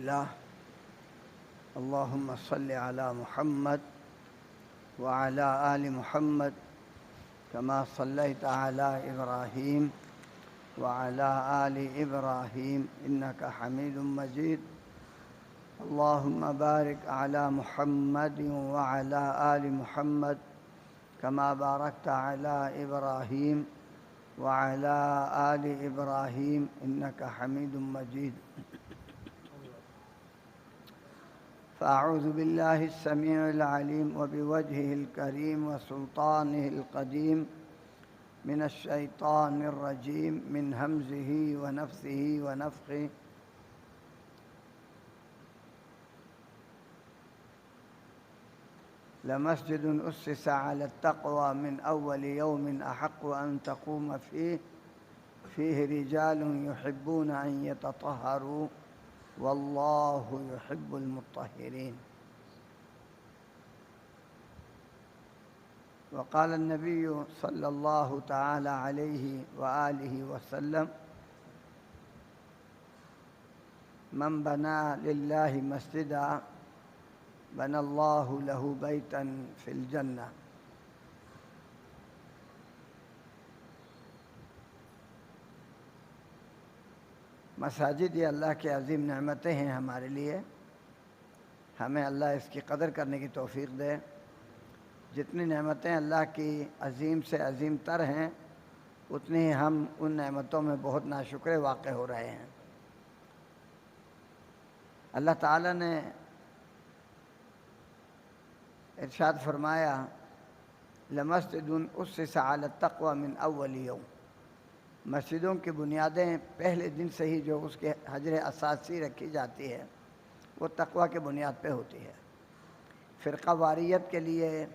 لله. اللهم صل على محمد وعلى آل محمد كما صليت على إبراهيم وعلى آل إبراهيم إنك حميد مجيد. اللهم بارك على محمد وعلى آل محمد كما باركت على إبراهيم وعلى آل إبراهيم إنك حميد مجيد. فأعوذ بالله السميع العليم وبوجهه الكريم وسلطانه القديم من الشيطان الرجيم من همزه ونفثه ونفخه. لمسجد أسس على التقوى من أول يوم أحق أن تقوم فيه رجال يحبون أن يتطهروا والله يحب المطهرين. وقال النبي صلى الله تعالى عليه وآله وسلم: من بنى لله مسجدا بنى الله له بيتا في الجنة. مساجد یہ اللہ کی عظیم نعمتیں ہیں ہمارے لیے. ہمیں اللہ اس کی قدر کرنے کی توفیق دے. جتنی نعمتیں اللہ کی عظیم سے عظیم تر ہیں اتنی ہی ہم ان نعمتوں میں بہت ناشکر واقع ہو رہے ہیں. اللہ تعالیٰ نے ارشاد فرمایا: لمسجد اسس علی التقوی من اول یوم. مسجدوں کی بنیادیں پہلے دن سے ہی جو اس کے حجر اساسی رکھی جاتی ہے وہ تقوی کے بنیاد پہ ہوتی ہے. فرقہ واریت کے لیے،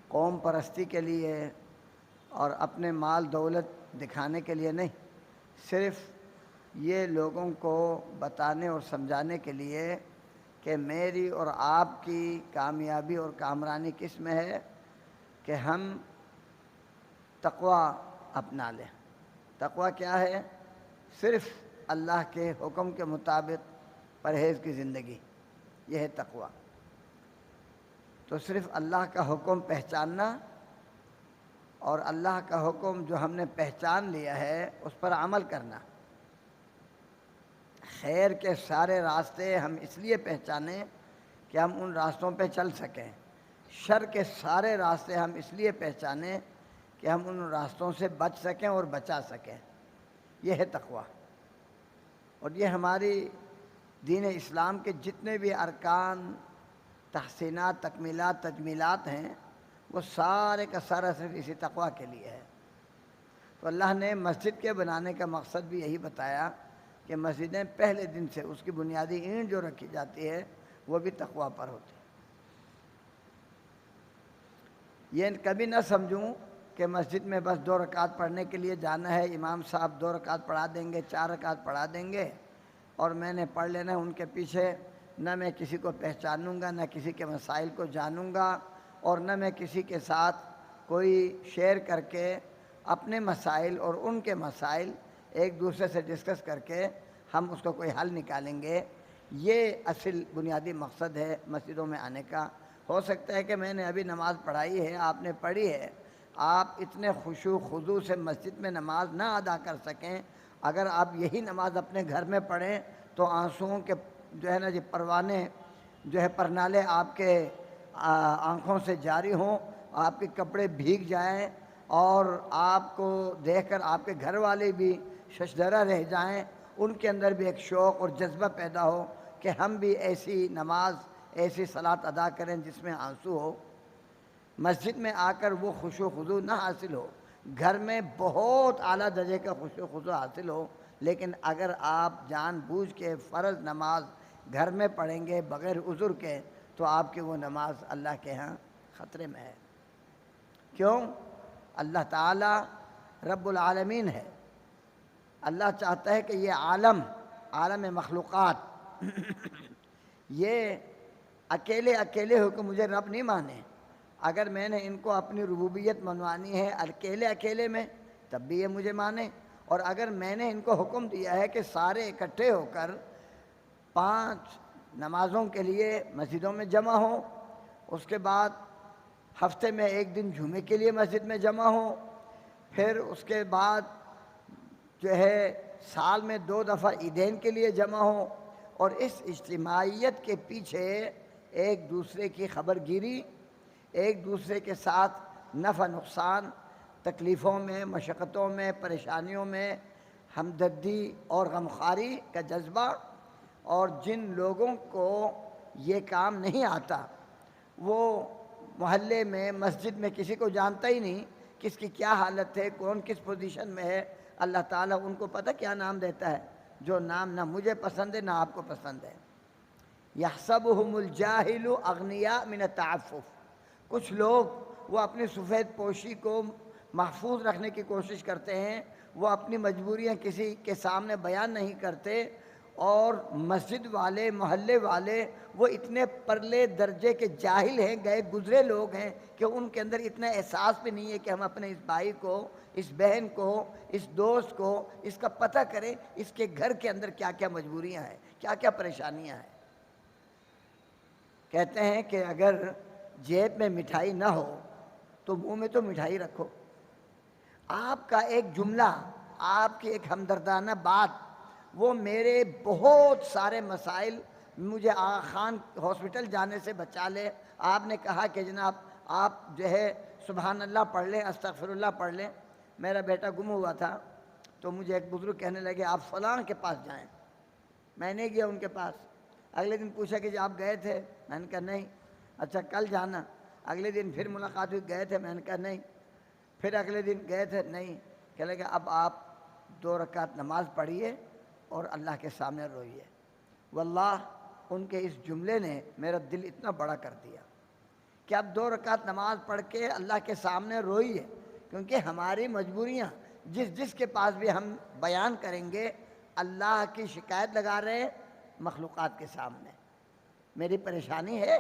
قوم پرستی کے لیے اور اپنے مال دولت دکھانے کے لیے نہیں، صرف یہ لوگوں کو بتانے اور سمجھانے کے لیے کہ میری اور آپ کی کامیابی اور کامرانی کس میں ہے کہ ہم تقوی اپنا لیں. تقوی کیا ہے؟ صرف اللہ کے حکم کے مطابق پرہیز کی زندگی، یہ ہے تقوی. تو صرف اللہ کا حکم پہچاننا اور اللہ کا حکم جو ہم نے پہچان لیا ہے اس پر عمل کرنا. خیر کے سارے راستے ہم اس لیے پہچانیں کہ ہم ان راستوں پہ چل سکیں. شر کے سارے راستے ہم اس لیے پہچانیں کہ ہم ان راستوں سے بچ سکیں اور بچا سکیں. یہ ہے تقوی. اور یہ ہماری دین اسلام کے جتنے بھی ارکان، تحسینات، تکمیلات، تجمیلات ہیں وہ سارے کا سارا صرف اسی تقوی کے لیے ہے. تو اللہ نے مسجد کے بنانے کا مقصد بھی یہی بتایا کہ مسجدیں پہلے دن سے اس کی بنیادی اینٹ جو رکھی جاتی ہے وہ بھی تقوی پر ہوتی ہے. یہ کبھی نہ سمجھوں کہ مسجد میں بس 2 رکعت پڑھنے کے لیے جانا ہے، امام صاحب 2 رکعت پڑھا دیں گے، 4 رکعت پڑھا دیں گے اور میں نے پڑھ لینا ہے ان کے پیچھے. نہ میں کسی کو پہچانوں گا، نہ کسی کے مسائل کو جانوں گا اور نہ میں کسی کے ساتھ کوئی شیئر کر کے اپنے مسائل اور ان کے مسائل ایک دوسرے سے ڈسکس کر کے ہم اس کو کوئی حل نکالیں گے. یہ اصل بنیادی مقصد ہے مسجدوں میں آنے کا. ہو سکتا ہے کہ میں نے ابھی نماز پڑھائی ہے، آپ نے پڑھی ہے، آپ اتنے خشوع خضوع سے مسجد میں نماز نہ ادا کر سکیں. اگر آپ یہی نماز اپنے گھر میں پڑھیں تو آنسوؤں کے جو ہے نا جی پروانے جو ہے پرنالے آپ کے آنکھوں سے جاری ہوں، آپ کے کپڑے بھیگ جائیں اور آپ کو دیکھ کر آپ کے گھر والے بھی ششدرہ رہ جائیں. ان کے اندر بھی ایک شوق اور جذبہ پیدا ہو کہ ہم بھی ایسی نماز، ایسی صلاۃ ادا کریں جس میں آنسو ہو. مسجد میں آ کر وہ خشوع و خضوع نہ حاصل ہو، گھر میں بہت اعلیٰ درجے کا خشوع و خضوع حاصل ہو، لیکن اگر آپ جان بوجھ کے فرض نماز گھر میں پڑھیں گے بغیر عذر کے تو آپ کی وہ نماز اللہ کے ہاں خطرے میں ہے. کیوں؟ اللہ تعالیٰ رب العالمین ہے. اللہ چاہتا ہے کہ یہ عالم مخلوقات یہ اکیلے ہو کے مجھے رب نہیں مانے. اگر میں نے ان کو اپنی ربوبیت منوانی ہے اکیلے میں تب بھی یہ مجھے مانے. اور اگر میں نے ان کو حکم دیا ہے کہ سارے اکٹھے ہو کر 5 نمازوں کے لیے مسجدوں میں جمع ہوں، اس کے بعد ہفتے میں 1 دن جمعے کے لیے مسجد میں جمع ہوں، پھر اس کے بعد جو ہے سال میں 2 دفعہ عیدین کے لیے جمع ہوں، اور اس اجتماعیت کے پیچھے ایک دوسرے کی خبر گیری، ایک دوسرے کے ساتھ نفع نقصان، تکلیفوں میں، مشقتوں میں، پریشانیوں میں ہمدردی اور غمخواری کا جذبہ، اور جن لوگوں کو یہ کام نہیں آتا وہ محلے میں، مسجد میں کسی کو جانتا ہی نہیں کس کی کیا حالت ہے، کون کس پوزیشن میں ہے، اللہ تعالیٰ ان کو پتہ کیا نام دیتا ہے، جو نام نہ مجھے پسند ہے نہ آپ کو پسند ہے۔ یحسبہم الجاہل اغنیاء من التعفف، کچھ لوگ وہ اپنی سفید پوشی کو محفوظ رکھنے کی کوشش کرتے ہیں، وہ اپنی مجبوریاں کسی کے سامنے بیان نہیں کرتے، اور مسجد والے، محلے والے وہ اتنے پرلے درجے کے جاہل ہیں، گئے گزرے لوگ ہیں کہ ان کے اندر اتنا احساس بھی نہیں ہے کہ ہم اپنے اس بھائی کو، اس بہن کو، اس دوست کو اس کا پتہ کریں اس کے گھر کے اندر کیا کیا مجبوریاں ہیں، کیا کیا پریشانیاں ہیں۔ کہتے ہیں کہ اگر جیب میں مٹھائی نہ ہو تو منہ میں تو مٹھائی رکھو۔ آپ کا ایک جملہ، آپ کی ایک ہمدردانہ بات، وہ میرے بہت سارے مسائل، مجھے آغا خان ہاسپٹل جانے سے بچا لے۔ آپ نے کہا کہ جناب آپ جو ہے سبحان اللہ پڑھ لیں، استغفر اللہ پڑھ لیں۔ میرا بیٹا گم ہوا تھا تو مجھے ایک بزرگ کہنے لگے آپ فلاں کے پاس جائیں، میں نہیں گیا ان کے پاس۔ اگلے دن پوچھا کہ جی آپ گئے تھے؟ میں نے کہا نہیں۔ اچھا کل جانا۔ اگلے دن پھر ملاقات ہوئی، گئے تھے؟ میں نے کہا نہیں۔ پھر اگلے دن گئے تھے؟ نہیں۔ کہنے لگا اب آپ 2 رکعت نماز پڑھیے اور اللہ کے سامنے روئیے۔ واللہ ان کے اس جملے نے میرا دل اتنا بڑا کر دیا کہ اب 2 رکعت نماز پڑھ کے اللہ کے سامنے روئیے، کیونکہ ہماری مجبوریاں جس کے پاس بھی ہم بیان کریں گے اللہ کی شکایت لگا رہے ہیں مخلوقات کے سامنے۔ میری پریشانی ہے،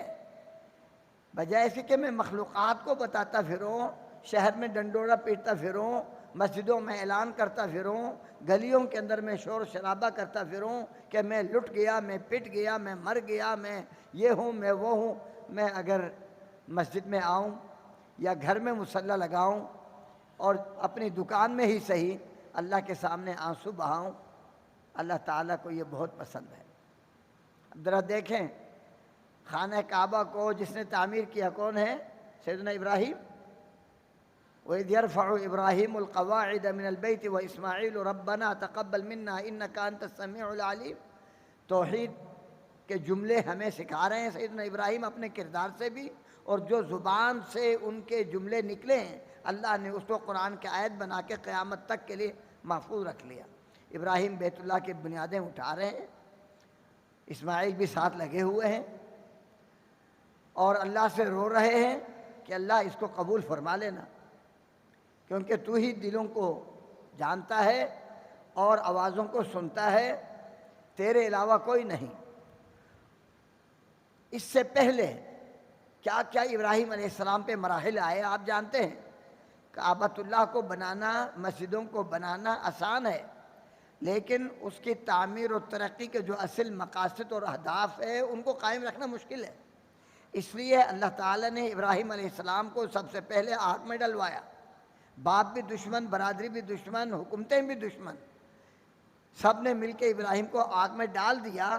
بجائے اس کہ میں مخلوقات کو بتاتا پھروں، شہر میں ڈنڈورا پیٹتا پھروں، مسجدوں میں اعلان کرتا پھروں، گلیوں کے اندر میں شور شرابہ کرتا پھروں کہ میں لٹ گیا، میں پٹ گیا، میں مر گیا، میں یہ ہوں، میں وہ ہوں۔ میں اگر مسجد میں آؤں یا گھر میں مصلی لگاؤں اور اپنی دکان میں ہی صحیح اللہ کے سامنے آنسو بہاؤں، اللہ تعالیٰ کو یہ بہت پسند ہے۔ اب ذرا دیکھیں، خانہ کعبہ کو جس نے تعمیر کیا کون ہے؟ سیدنا ابراہیم۔ وَإِذْ يَرْفَعُ إِبْرَاهِيمُ الْقَوَاعِدَ مِنَ الْبَيْتِ وَإِسْمَاعِيلُ رَبَّنَا تَقَبَّلْ مِنَّا إِنَّكَ أَنْتَ السَّمِيعُ الْعَلِيمُ۔ توحید کے جملے ہمیں سکھا رہے ہیں سیدنا ابراہیم اپنے کردار سے بھی، اور جو زبان سے ان کے جملے نکلے ہیں اللہ نے اس کو قرآن کی آیت بنا کے قیامت تک کے لیے محفوظ رکھ لیا۔ ابراہیم بیت اللہ کی بنیادیں اٹھا رہے ہیں، اسماعیل بھی ساتھ لگے ہوئے ہیں، اور اللہ سے رو رہے ہیں کہ اللہ اس کو قبول فرما لینا، کیونکہ تو ہی دلوں کو جانتا ہے اور آوازوں کو سنتا ہے، تیرے علاوہ کوئی نہیں۔ اس سے پہلے کیا کیا ابراہیم علیہ السلام پہ مراحل آئے آپ جانتے ہیں۔ کعبۃ اللہ کو بنانا، مسجدوں کو بنانا آسان ہے، لیکن اس کی تعمیر و ترقی کے جو اصل مقاصد اور اہداف ہے ان کو قائم رکھنا مشکل ہے۔ اس لیے اللہ تعالیٰ نے ابراہیم علیہ السلام کو سب سے پہلے آگ میں ڈلوایا۔ باپ بھی دشمن، برادری بھی دشمن، حکومتیں بھی دشمن، سب نے مل کے ابراہیم کو آگ میں ڈال دیا۔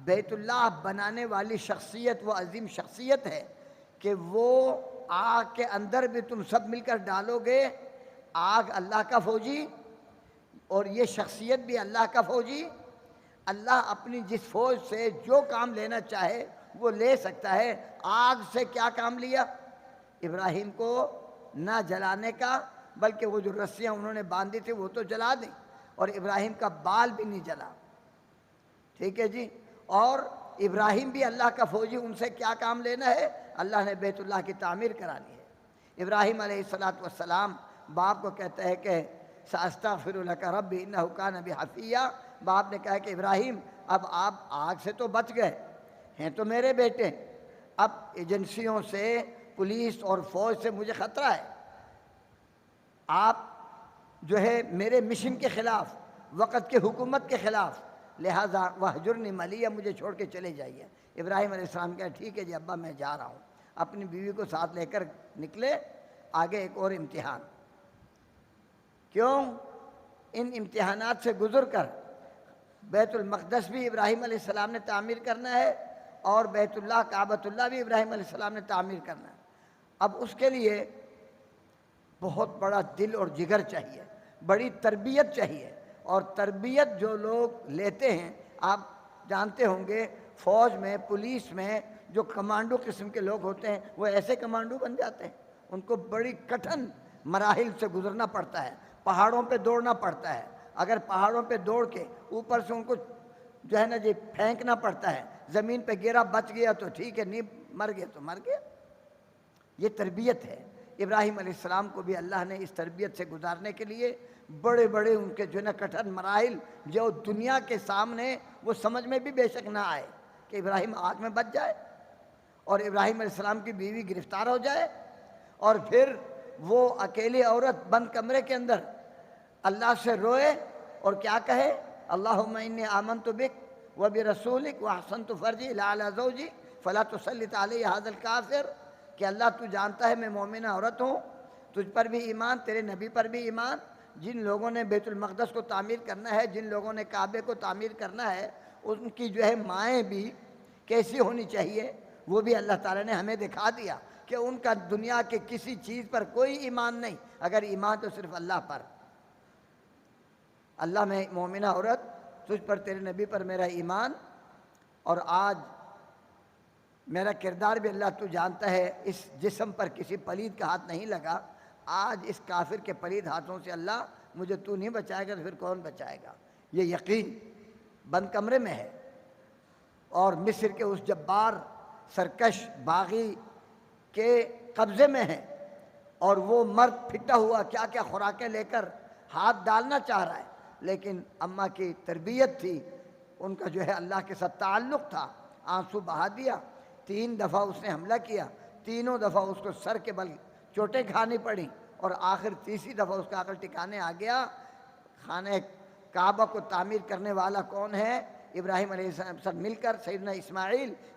بیت اللہ بنانے والی شخصیت وہ عظیم شخصیت ہے کہ وہ آگ کے اندر بھی تم سب مل کر ڈالو گے، آگ اللہ کا فوجی اور یہ شخصیت بھی اللہ کا فوجی۔ اللہ اپنی جس فوج سے جو کام لینا چاہے وہ لے سکتا ہے۔ آگ سے کیا کام لیا؟ ابراہیم کو نہ جلانے کا، بلکہ وہ جو رسیاں انہوں نے باندھی تھی وہ تو جلا دیں، اور ابراہیم کا بال بھی نہیں جلا۔ ٹھیک ہے جی۔ اور ابراہیم بھی اللہ کا فوجی، ان سے کیا کام لینا ہے؟ اللہ نے بیت اللہ کی تعمیر کرانی ہے۔ ابراہیم علیہ السلام باپ کو کہتا ہے کہ سأستغفر لک ربی انہ کان بی حفیہ۔ باپ نے کہا کہ ابراہیم اب آپ آگ سے تو بچ گئے ہیں، تو میرے بیٹے، اب ایجنسیوں سے، پولیس اور فوج سے مجھے خطرہ ہے، آپ جو ہے میرے مشن کے خلاف، وقت کے حکومت کے خلاف لہٰذا وہجرنی ملیہ، مجھے چھوڑ کے چلے جائیے۔ ابراہیم علیہ السلام کہا ٹھیک ہے جی ابا میں جا رہا ہوں۔ اپنی بیوی کو ساتھ لے کر نکلے، آگے ایک اور امتحان۔ کیوں؟ ان امتحانات سے گزر کر بیت المقدس بھی ابراہیم علیہ السلام نے تعمیر کرنا ہے، اور بیت اللہ کعبۃ اللہ بھی ابراہیم علیہ السلام نے تعمیر کرنا ہے۔ اب اس کے لیے بہت بڑا دل اور جگر چاہیے، بڑی تربیت چاہیے، اور تربیت جو لوگ لیتے ہیں، آپ جانتے ہوں گے فوج میں، پولیس میں جو کمانڈو قسم کے لوگ ہوتے ہیں وہ ایسے کمانڈو بن جاتے ہیں۔ ان کو بڑی کٹھن مراحل سے گزرنا پڑتا ہے، پہاڑوں پہ دوڑنا پڑتا ہے۔ اگر پہاڑوں پہ دوڑ کے اوپر سے ان کو جو ہے نا جی پھینکنا پڑتا ہے، زمین پہ گرا بچ گیا تو ٹھیک ہے، نہیں مر گیا تو مر گیا۔ یہ تربیت ہے۔ ابراہیم علیہ السلام کو بھی اللہ نے اس تربیت سے گزارنے کے لیے بڑے بڑے ان کے جو ہے نا کٹھن مراحل، جو دنیا کے سامنے وہ سمجھ میں بھی بے شک نہ آئے کہ ابراہیم آگ میں بچ جائے اور ابراہیم علیہ السلام کی بیوی گرفتار ہو جائے، اور پھر وہ اکیلی عورت بند کمرے کے اندر اللہ سے روئے اور کیا کہے، اللہم انی آمنت بک وبرسولک واحسنت فرجی الی علی زوجی فلا تسلط علی ھذا الکافر، کہ اللہ تو جانتا ہے میں مومنہ عورت ہوں، تجھ پر بھی ایمان، تیرے نبی پر بھی ایمان۔ جن لوگوں نے بیت المقدس کو تعمیر کرنا ہے، جن لوگوں نے کعبے کو تعمیر کرنا ہے، ان کی جو ہے مائیں بھی کیسی ہونی چاہیے، وہ بھی اللہ تعالیٰ نے ہمیں دکھا دیا کہ ان کا دنیا کے کسی چیز پر کوئی ایمان نہیں، اگر ایمان تو صرف اللہ پر۔ اللہ میں مومنہ عورت، تجھ پر تیرے نبی پر میرا ایمان، اور آج میرا کردار بھی اللہ تو جانتا ہے، اس جسم پر کسی پلید کا ہاتھ نہیں لگا، آج اس کافر کے پلید ہاتھوں سے اللہ مجھے تو نہیں بچائے گا تو پھر کون بچائے گا؟ یہ یقین بند کمرے میں ہے، اور مصر کے اس جبار سرکش باغی کے قبضے میں ہے، اور وہ مرد پھٹا ہوا کیا کیا خوراکیں لے کر ہاتھ ڈالنا چاہ رہا ہے، لیکن اماں کی تربیت تھی، ان کا جو ہے اللہ کے ساتھ تعلق تھا، آنسو بہا دیا۔ 3 دفعہ اس نے حملہ کیا، تینوں دفعہ اس کو سر کے بل چوٹیں کھانی پڑیں، اور آخر تیسری دفعہ اس کا عقل ٹھکانے آ گیا۔ خانہ کعبہ کو تعمیر کرنے والا کون ہے؟ ابراہیم علیہ السلام سب مل کر سیدنا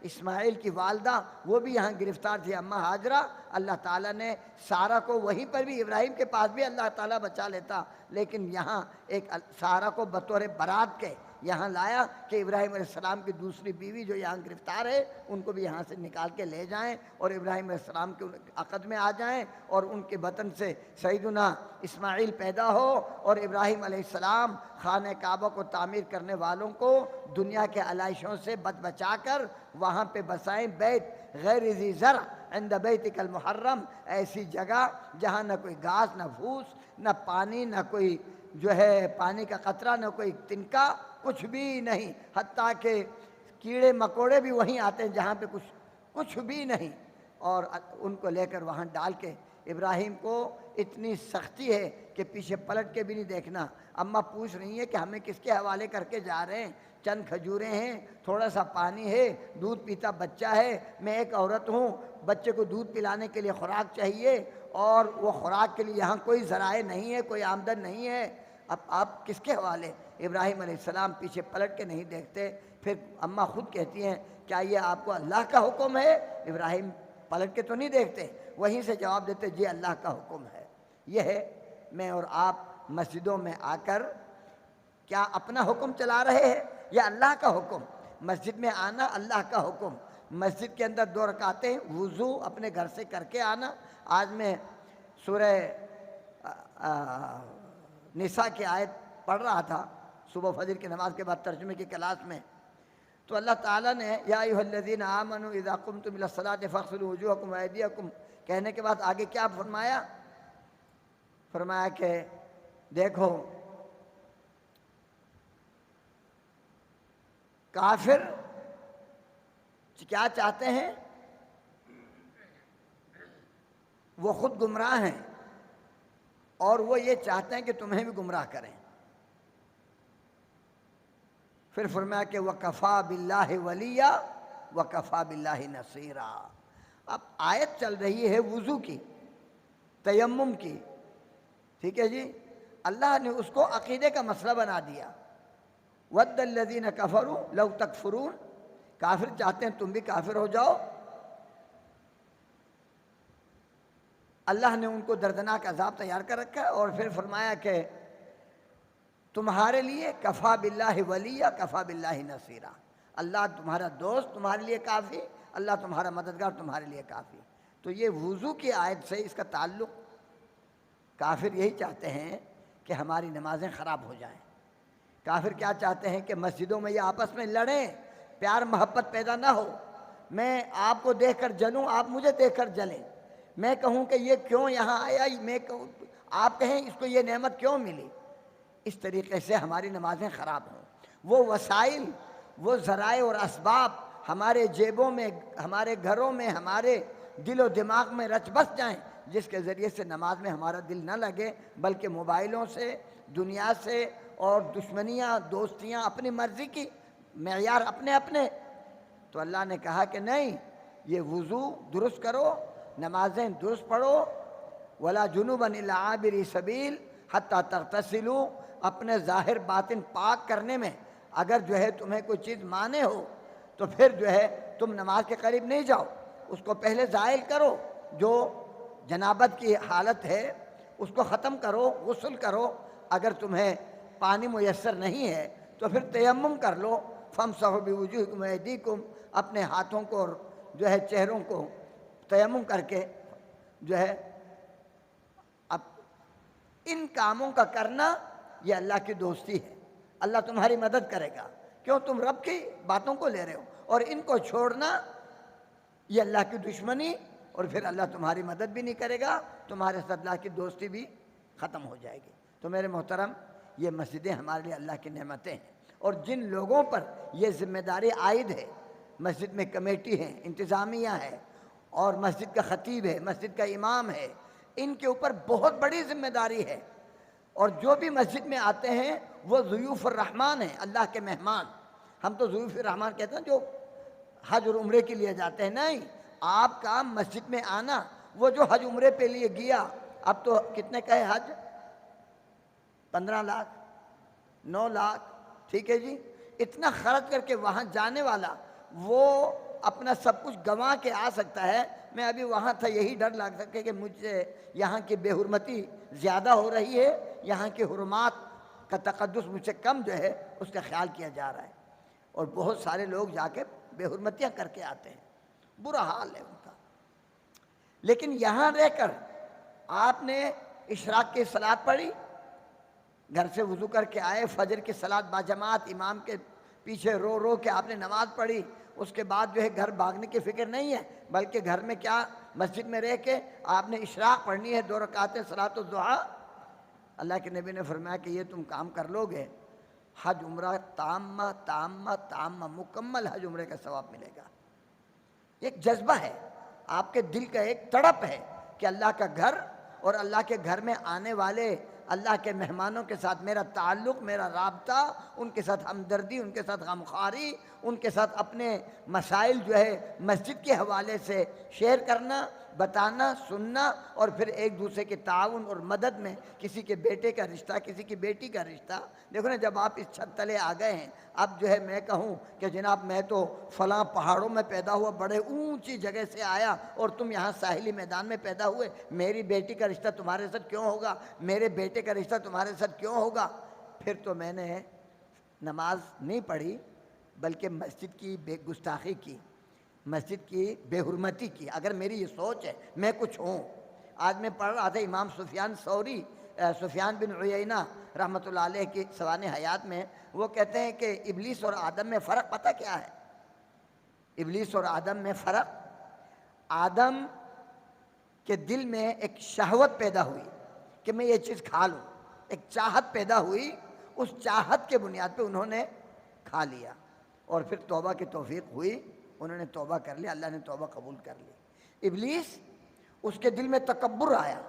اسماعیل کی والدہ، وہ بھی یہاں گرفتار تھی، اماں ہاجرہ۔ اللہ تعالیٰ نے سارہ کو وہیں پر بھی، ابراہیم کے پاس بھی اللہ تعالیٰ بچا لیتا، لیکن یہاں ایک سارہ کو بطور برات کے یہاں لایا کہ ابراہیم علیہ السلام کی دوسری بیوی جو یہاں گرفتار ہے ان کو بھی یہاں سے نکال کے لے جائیں، اور ابراہیم علیہ السلام کے عقد میں آ جائیں، اور ان کے بطن سے سیدنا اسماعیل پیدا ہو، اور ابراہیم علیہ السلام خانہ کعبہ کو تعمیر کرنے والوں کو دنیا کے علائشوں سے بچا کر وہاں پہ بسائیں، بیت غیر ذی زرع عند بیتک المحرم، ایسی جگہ جہاں نہ کوئی گھاس، نہ پھوس، نہ پانی، نہ کوئی جو ہے پانی کا قطرہ، نہ کوئی تنکا، کچھ بھی نہیں، حتیٰ کہ کیڑے مکوڑے بھی وہیں آتے ہیں جہاں پہ کچھ بھی نہیں، اور ان کو لے کر وہاں ڈال کے ابراہیم کو اتنی سختی ہے کہ پیچھے پلٹ کے بھی نہیں دیکھنا۔ اماں پوچھ رہی ہیں کہ ہمیں کس کے حوالے کر کے جا رہے ہیں؟ چند کھجوریں ہیں، تھوڑا سا پانی ہے، دودھ پیتا بچہ ہے، میں ایک عورت ہوں، بچے کو دودھ پلانے کے لیے خوراک چاہیے، اور وہ خوراک کے لیے یہاں کوئی ذرائع نہیں ہے، کوئی آمدن نہیں ہے، اب آپ کس کے حوالے؟ ابراہیم علیہ السلام پیچھے پلٹ کے نہیں دیکھتے۔ پھر اماں خود کہتی ہیں کیا یہ آپ کو اللہ کا حکم ہے؟ ابراہیم پلٹ کے تو نہیں دیکھتے، وہیں سے جواب دیتے جی اللہ کا حکم ہے۔ یہ ہے میں اور آپ مسجدوں میں آ کر کیا اپنا حکم چلا رہے ہیں یا اللہ کا حکم؟ مسجد میں آنا اللہ کا حکم، مسجد کے اندر 2 رکعتیں وضو اپنے گھر سے کر کے آنا۔ آج میں سورہ نساء کی آیت پڑھ رہا تھا صبح فجر کی نماز کے بعد ترجمے کی کلاس میں، تو اللہ تعالیٰ نے یا ایھا الذین آمنوا اذا قمتم الی الصلاۃ فاغسلوا وجوہکم وایدیکم کہنے کے بعد آگے کیا فرمایا؟ فرمایا کہ دیکھو کافر کیا چاہتے ہیں، وہ خود گمراہ ہیں اور وہ یہ چاہتے ہیں کہ تمہیں بھی گمراہ کریں۔ پھر فرمایا کہ وَكَفَى بِاللَّهِ وَلِيًّا وَكَفَى بِاللَّهِ نَصِيرًا۔ اب آیت چل رہی ہے وضو کی، تیمم کی، ٹھیک ہے جی، اللہ نے اس کو عقیدے کا مسئلہ بنا دیا ود الذین کفروا لو تکفرون، کافر چاہتے ہیں تم بھی کافر ہو جاؤ۔ اللہ نے ان کو دردناک عذاب تیار کر رکھا ہے، اور پھر فرمایا کہ تمہارے لیے کفا باللہ ولیہ کفا باللہ نصیرہ، اللہ تمہارا دوست تمہارے لیے کافی، اللہ تمہارا مددگار تمہارے لیے کافی۔ تو یہ وضو کی آیت سے اس کا تعلق، کافر یہی چاہتے ہیں کہ ہماری نمازیں خراب ہو جائیں۔ کافر کیا چاہتے ہیں کہ مسجدوں میں یہ آپس میں لڑیں، پیار محبت پیدا نہ ہو، میں آپ کو دیکھ کر جلوں، آپ مجھے دیکھ کر جلیں، میں کہوں کہ یہ کیوں یہاں آیا، میں کہوں آپ کہیں اس کو یہ نعمت کیوں ملی۔ اس طریقے سے ہماری نمازیں خراب ہوں۔ وہ وسائل، وہ ذرائع اور اسباب ہمارے جیبوں میں، ہمارے گھروں میں، ہمارے دل و دماغ میں رچ بس جائیں، جس کے ذریعے سے نماز میں ہمارا دل نہ لگے، بلکہ موبائلوں سے، دنیا سے، اور دشمنیاں، دوستیاں، اپنی مرضی کی معیار اپنے اپنے۔ تو اللہ نے کہا کہ نہیں، یہ وضو درست کرو، نمازیں درست پڑھو، ولا جنوبا الا عابری سبیل حتی تغتسلوا، اپنے ظاہر باطن پاک کرنے میں اگر جو ہے تمہیں کوئی چیز مانے ہو تو پھر جو ہے تم نماز کے قریب نہیں جاؤ، اس کو پہلے زائل کرو، جو جنابت کی حالت ہے اس کو ختم کرو، غسل کرو، اگر تمہیں پانی میسر نہیں ہے تو پھر تیمم کر لو، فامسحوا بوجوہکم وایدیکم، اپنے ہاتھوں کو اور جو ہے چہروں کو تیمم کر کے جو ہے اب ان کاموں کا کرنا یہ اللہ کی دوستی ہے، اللہ تمہاری مدد کرے گا، کیوں تم رب کی باتوں کو لے رہے ہو، اور ان کو چھوڑنا یہ اللہ کی دشمنی، اور پھر اللہ تمہاری مدد بھی نہیں کرے گا، تمہارے ساتھ اللہ کی دوستی بھی ختم ہو جائے گی۔ تو میرے محترم، یہ مسجدیں ہمارے لیے اللہ کی نعمتیں ہیں، اور جن لوگوں پر یہ ذمہ داری عائد ہے، مسجد میں کمیٹی ہے، انتظامیہ ہے، اور مسجد کا خطیب ہے، مسجد کا امام ہے، ان کے اوپر بہت بڑی ذمہ داری ہے۔ اور جو بھی مسجد میں آتے ہیں وہ ضیوف الرحمن ہیں، اللہ کے مہمان۔ ہم تو ضیوف الرحمن کہتے ہیں جو حج اور عمرے کے لیے جاتے ہیں، نہیں، آپ کا مسجد میں آنا، وہ جو حج عمرے پہ لیے گیا، اب تو کتنے کا ہے حج؟ 15 لاکھ، 9 لاکھ، ٹھیک ہے جی، اتنا خرچ کر کے وہاں جانے والا وہ اپنا سب کچھ گنوا کے آ سکتا ہے۔ میں ابھی وہاں تھا، یہی ڈر لگ سکے کہ مجھ سے یہاں کی بے حرمتی زیادہ ہو رہی ہے، یہاں کی حرمات کا تقدس مجھ سے کم جو ہے اس کا خیال کیا جا رہا ہے، اور بہت سارے لوگ جا کے بے حرمتیاں کر کے آتے ہیں، برا حال ہے ان کا۔ لیکن یہاں رہ کر آپ نے اشراق کی صلاۃ پڑھی، گھر سے وضو کر کے آئے، فجر کی صلاۃ باجماعت امام کے پیچھے رو رو کے آپ نے نماز پڑھی، اس کے بعد جو ہے گھر بھاگنے کی فکر نہیں ہے، بلکہ گھر میں کیا، مسجد میں رہ کے آپ نے اشراق پڑھنی ہے، 2 رکعتیں صلاۃ الضحیٰ۔ اللہ کے نبی نے فرمایا کہ یہ تم کام کر لو گے، حج عمرہ تامہ تامہ تامہ، مکمل حج عمرے کا ثواب ملے گا۔ ایک جذبہ ہے، آپ کے دل کا ایک تڑپ ہے کہ اللہ کا گھر، اور اللہ کے گھر میں آنے والے اللہ کے مہمانوں کے ساتھ میرا تعلق، میرا رابطہ، ان کے ساتھ ہمدردی، ان کے ساتھ غمخواری، ان کے ساتھ اپنے مسائل جو ہے مسجد کے حوالے سے شیئر کرنا، بتانا، سننا، اور پھر ایک دوسرے کے تعاون اور مدد میں کسی کے بیٹے کا رشتہ، کسی کی بیٹی کا رشتہ۔ دیکھو نا، جب آپ اس چھت تلے آ گئے ہیں، اب جو ہے میں کہوں کہ جناب میں تو فلاں پہاڑوں میں پیدا ہوا، بڑے اونچی جگہ سے آیا، اور تم یہاں ساحلی میدان میں پیدا ہوئے، میری بیٹی کا رشتہ تمہارے ساتھ کیوں ہوگا، میرے بیٹے کا رشتہ تمہارے ساتھ کیوں ہوگا؟ پھر تو میں نے نماز نہیں پڑھی، بلکہ مسجد کی بے گستاخی کی، مسجد کی بے حرمتی کی۔ اگر میری یہ سوچ ہے، میں کچھ ہوں۔ آج میں پڑھ رہا تھا امام سفیان بن عیینہ رحمۃ اللہ علیہ کی سوانح حیات میں، وہ کہتے ہیں کہ ابلیس اور آدم میں فرق پتہ کیا ہے؟ ابلیس اور آدم میں فرق، آدم کے دل میں ایک شہوت پیدا ہوئی کہ میں یہ چیز کھا لوں، ایک چاہت پیدا ہوئی، اس چاہت کے بنیاد پہ انہوں نے کھا لیا، اور پھر توبہ کی توفیق ہوئی، انہوں نے توبہ کر لیا، اللہ نے توبہ قبول کر لی۔ ابلیس، اس کے دل میں تکبر آیا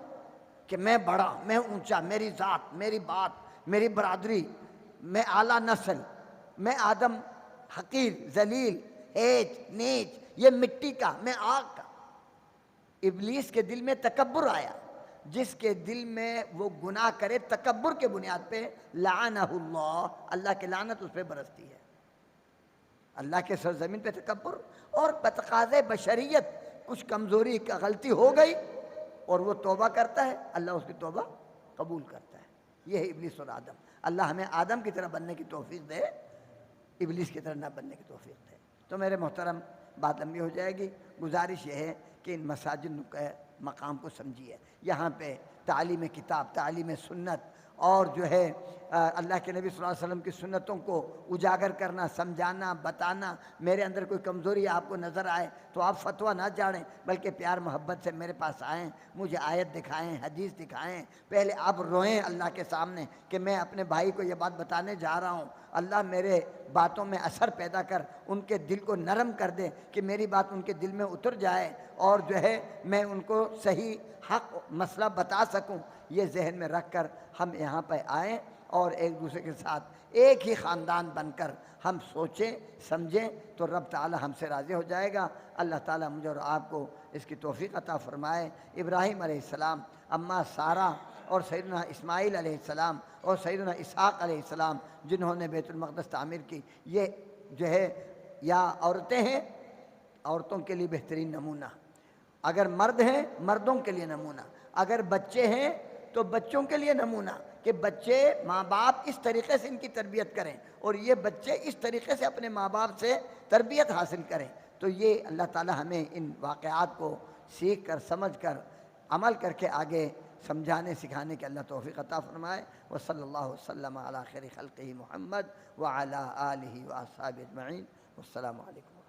کہ میں بڑا، میں اونچا، میری ذات، میری بات، میری برادری، میں اعلیٰ نسل، میں آدم حقیر، ذلیل، ہیچ نیچ، یہ مٹی کا، میں آگ کا۔ ابلیس کے دل میں تکبر آیا، جس کے دل میں وہ گناہ کرے تکبر کے بنیاد پہ، لعنہ اللہ، اللہ کی لعنت اس پہ برستی ہے۔ اللہ کے سرزمین پہ تکبر، اور بتقاضے بشریت کچھ کمزوری کا غلطی ہو گئی اور وہ توبہ کرتا ہے، اللہ اس کی توبہ قبول کرتا ہے۔ یہ ہے ابلیس اور آدم۔ اللہ ہمیں آدم کی طرح بننے کی توفیق دے، ابلیس کی طرح نہ بننے کی توفیق دے۔ تو میرے محترم، بات لمبی ہو جائے گی، گزارش یہ ہے کہ ان مساجد کے مقام کو سمجھیے۔ یہاں پہ تعلیم کتاب، تعلیم سنت، اور جو ہے اللہ کے نبی صلی اللہ علیہ وسلم کی سنتوں کو اجاگر کرنا، سمجھانا، بتانا۔ میرے اندر کوئی کمزوری آپ کو نظر آئے تو آپ فتویٰ نہ جاڑیں، بلکہ پیار محبت سے میرے پاس آئیں، مجھے آیت دکھائیں، حدیث دکھائیں، پہلے آپ روئیں اللہ کے سامنے کہ میں اپنے بھائی کو یہ بات بتانے جا رہا ہوں، اللہ میرے باتوں میں اثر پیدا کر، ان کے دل کو نرم کر دے کہ میری بات ان کے دل میں اتر جائے، اور جو ہے میں ان کو صحیح حق مسئلہ بتا سکوں۔ یہ ذہن میں رکھ کر ہم یہاں پہ آئیں اور ایک دوسرے کے ساتھ ایک ہی خاندان بن کر ہم سوچیں سمجھیں، تو رب تعالی ہم سے راضی ہو جائے گا۔ اللہ تعالی مجھے اور آپ کو اس کی توفیق عطا فرمائے۔ ابراہیم علیہ السلام، اماں سارہ، اور سیدنا اسماعیل علیہ السلام، اور سیدنا اسحاق علیہ السلام، جنہوں نے بیت المقدس تعمیر کی، یہ جو ہے یا عورتیں ہیں، عورتوں کے لیے بہترین نمونہ، اگر مرد ہیں مردوں کے لیے نمونہ، اگر بچے ہیں تو بچوں کے لیے نمونہ، کہ بچے ماں باپ اس طریقے سے ان کی تربیت کریں اور یہ بچے اس طریقے سے اپنے ماں باپ سے تربیت حاصل کریں۔ تو یہ اللہ تعالی ہمیں ان واقعات کو سیکھ کر، سمجھ کر، عمل کر کے آگے سمجھانے سکھانے کے اللہ توفیق عطا فرمائے۔ وصلی اللہ وسلم علی خیر خلقہ محمد وعلی آلہ واصحابہ اجمعین۔ والسلام علیکم۔